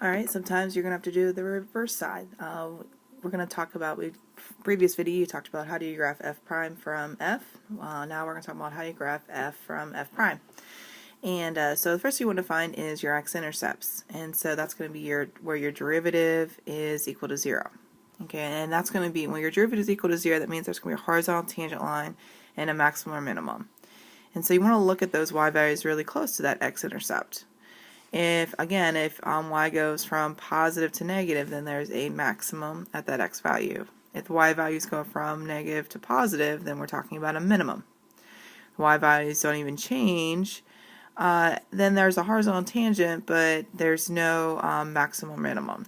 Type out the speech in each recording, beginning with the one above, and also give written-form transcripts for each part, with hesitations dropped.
Alright, sometimes you're going to have to do the reverse side. We're going to talk about, previous video you talked about how do you graph f prime from f. Now we're going to talk about how you graph f from f prime. And so the first thing you want to find is your x-intercepts. And so that's going to be where your derivative is equal to 0. Okay, and that's going to be, when your derivative is equal to 0, that means there's going to be a horizontal tangent line and a maximum or minimum. And so you want to look at those y values really close to that x-intercept. If y goes from positive to negative, then there's a maximum at that x value. If the y values go from negative to positive, then we're talking about a minimum. If y values don't even change, then there's a horizontal tangent, but there's no maximum or minimum.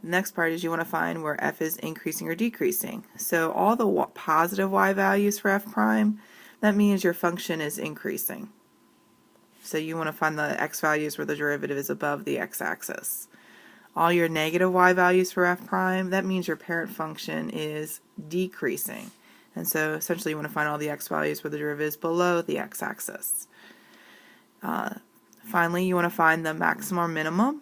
Next part is you want to find where f is increasing or decreasing. So all the positive y values for f prime, that means your function is increasing. So you want to find the x values where the derivative is above the x-axis. All your negative y values for f prime, that means your parent function is decreasing. And so essentially you want to find all the x values where the derivative is below the x-axis. Finally, you want to find the maximum or minimum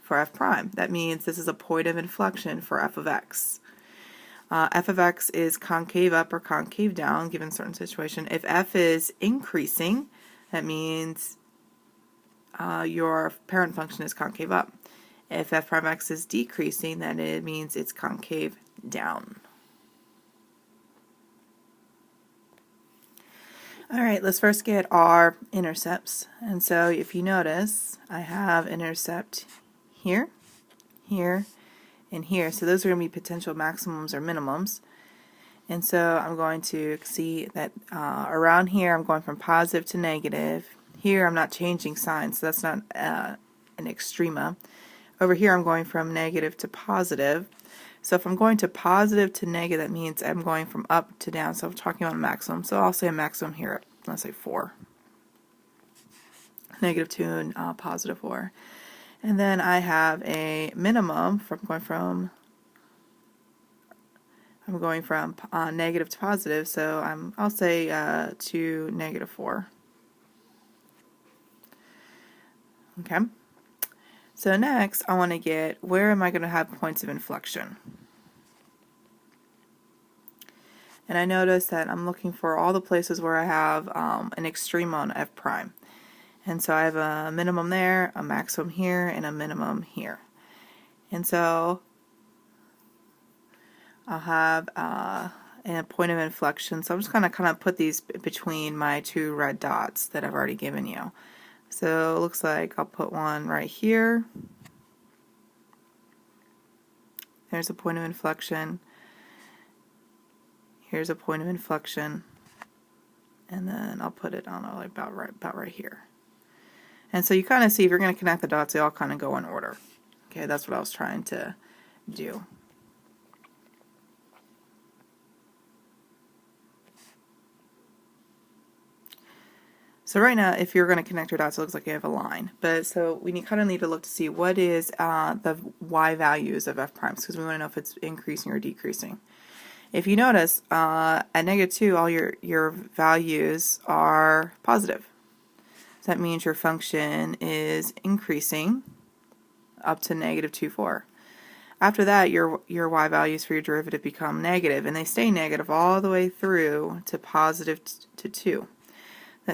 for f prime. That means this is a point of inflection for f of x. F of x is concave up or concave down given a certain situation. If f is increasing, that means your parent function is concave up. If f prime x is decreasing, then it means it's concave down. Alright, let's first get our intercepts. And so if you notice, I have intercept here, here, and here. So those are going to be potential maximums or minimums. And so I'm going to see that around here I'm going from positive to negative. Here I'm not changing signs, so that's not an extrema. Over here I'm going from negative to positive. So if I'm going to positive to negative, that means I'm going from up to down. So I'm talking about a maximum. So I'll say a maximum here, let's say 4. Negative 2 and positive 4. And then I have a minimum from I'm going from negative to positive, so I'll say to negative 4. Okay. So next, I want to get where am I going to have points of inflection. And I notice that I'm looking for all the places where I have an extreme on f prime. And so I have a minimum there, a maximum here, and a minimum here. And so I'll have a point of inflection. So I'm just going to kind of put these between my two red dots that I've already given you. So it looks like I'll put one right here. There's a point of inflection. Here's a point of inflection. And then I'll put it, I don't know, like about right here. And so you kind of see if you're going to connect the dots, they all kind of go in order. Okay, that's what I was trying to do. So right now, if you're going to connect your dots, it looks like you have a line. But so we kind of need to look to see what is the y values of f primes, because we want to know if it's increasing or decreasing. If you notice, at negative 2, all your values are positive. So that means your function is increasing up to negative 2, 4. After that, your y values for your derivative become negative, and they stay negative all the way through to positive to 2.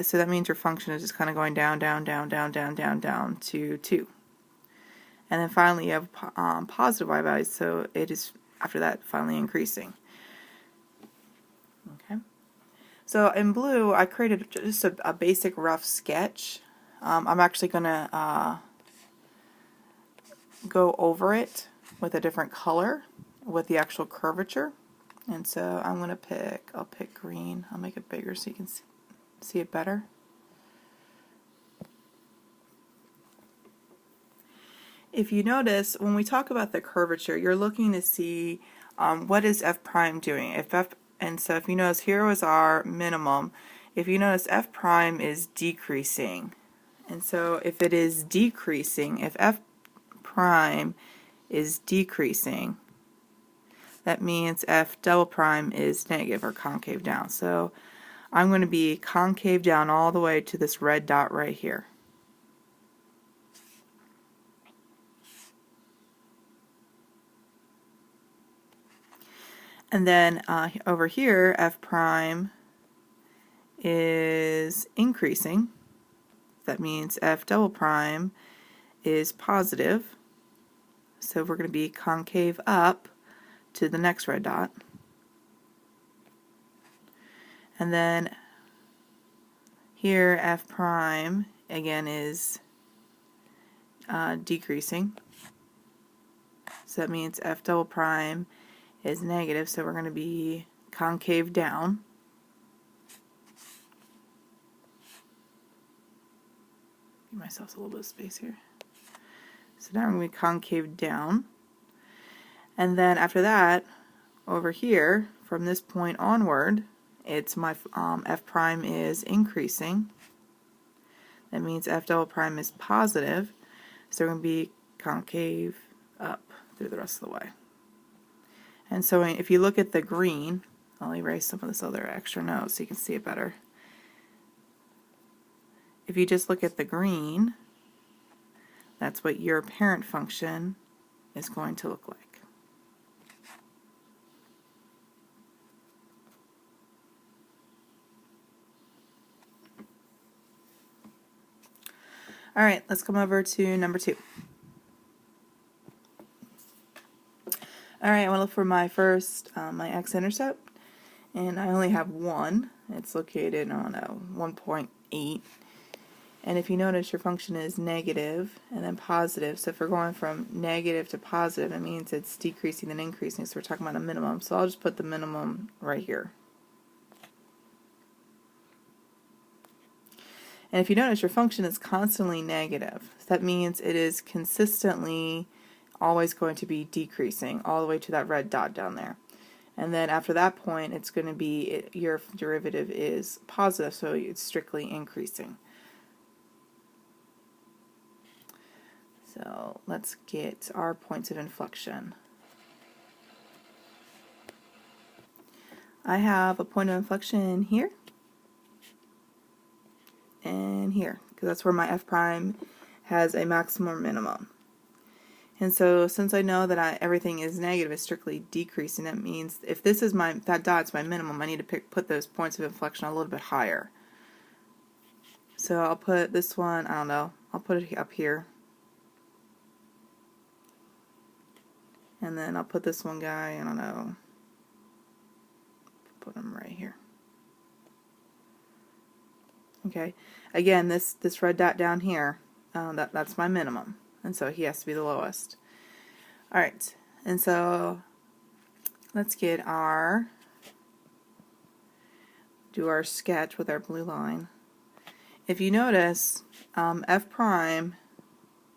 So that means your function is just kind of going down, down, down, down, down, down, down to 2. And then finally you have positive y values, so it is, after that, finally increasing. Okay. So in blue, I created just a basic rough sketch. I'm actually going to go over it with a different color with the actual curvature. And so I'm going to I'll pick green. I'll make it bigger so you can see it better. If you notice, when we talk about the curvature, you're looking to see what is f prime doing. And so if you notice, here was our minimum. If you notice, f prime is decreasing. And so if it is decreasing, if f prime is decreasing, that means f double prime is negative or concave down. So I'm going to be concave down all the way to this red dot right here. And then over here, f prime is increasing. That means f double prime is positive. So we're going to be concave up to the next red dot. And then here f prime again is decreasing. So that means f double prime is negative, so we're going to be concave down. Give myself a little bit of space here. So now we're going to be concave down. And then after that, over here, from this point onward, it's my f prime is increasing. That means f double prime is positive, so we're going to be concave up through the rest of the way. And so if you look at the green, I'll erase some of this other extra notes so you can see it better. If you just look at the green, that's what your parent function is going to look like. All right, let's come over to number 2. All right, I want to look for my first, my x-intercept, and I only have one. It's located, I don't know, 1.8. And if you notice, your function is negative and then positive. So if we're going from negative to positive, it means it's decreasing and increasing. So we're talking about a minimum. So I'll just put the minimum right here. And if you notice, your function is constantly negative. So that means it is consistently always going to be decreasing all the way to that red dot down there. And then after that point, it's going to be, your derivative is positive, so it's strictly increasing. So let's get our points of inflection. I have a point of inflection here and here, because that's where my f prime has a maximum or minimum. And so since I know that everything is negative, it's strictly decreasing, that means if this is that dot's my minimum, I need to put those points of inflection a little bit higher. So I'll put this one, I don't know, I'll put it up here. And then I'll put this one guy, I don't know, put him right here. Okay, again, this red dot down here, that's my minimum, and so he has to be the lowest. Alright, and so let's get do our sketch with our blue line. If you notice, f prime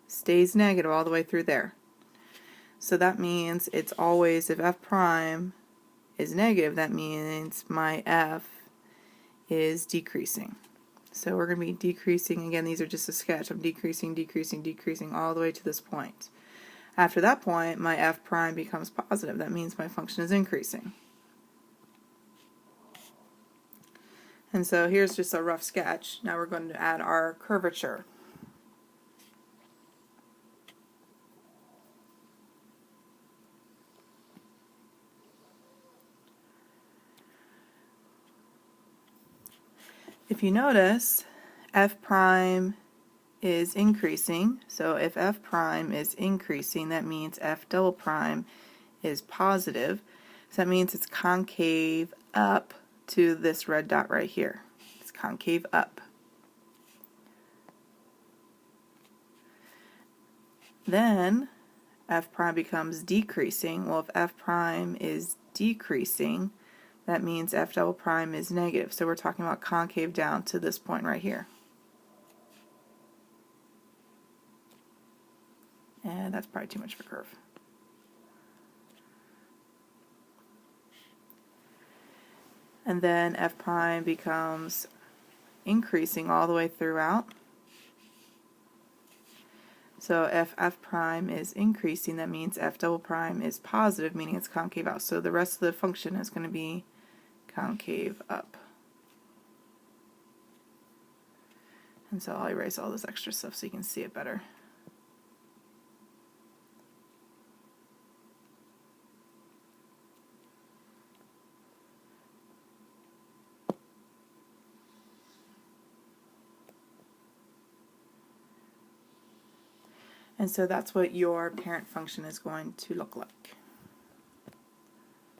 stays negative all the way through there. So that means it's always, if f prime is negative, that means my f is decreasing. So we're going to be decreasing, again, these are just a sketch. I'm decreasing, decreasing, decreasing all the way to this point. After that point, my f prime becomes positive. That means my function is increasing. And so here's just a rough sketch. Now we're going to add our curvature. If you notice, f prime is increasing, so if f prime is increasing, that means f double prime is positive. So that means it's concave up to this red dot right here. It's concave up. Then f prime becomes decreasing. Well, if f prime is decreasing, that means f double prime is negative. So we're talking about concave down to this point right here. And that's probably too much of a curve. And then f prime becomes increasing all the way throughout. So if f prime is increasing, that means f double prime is positive, meaning it's concave out. So the rest of the function is going to be concave up. And so I'll erase all this extra stuff so you can see it better. And so that's what your parent function is going to look like.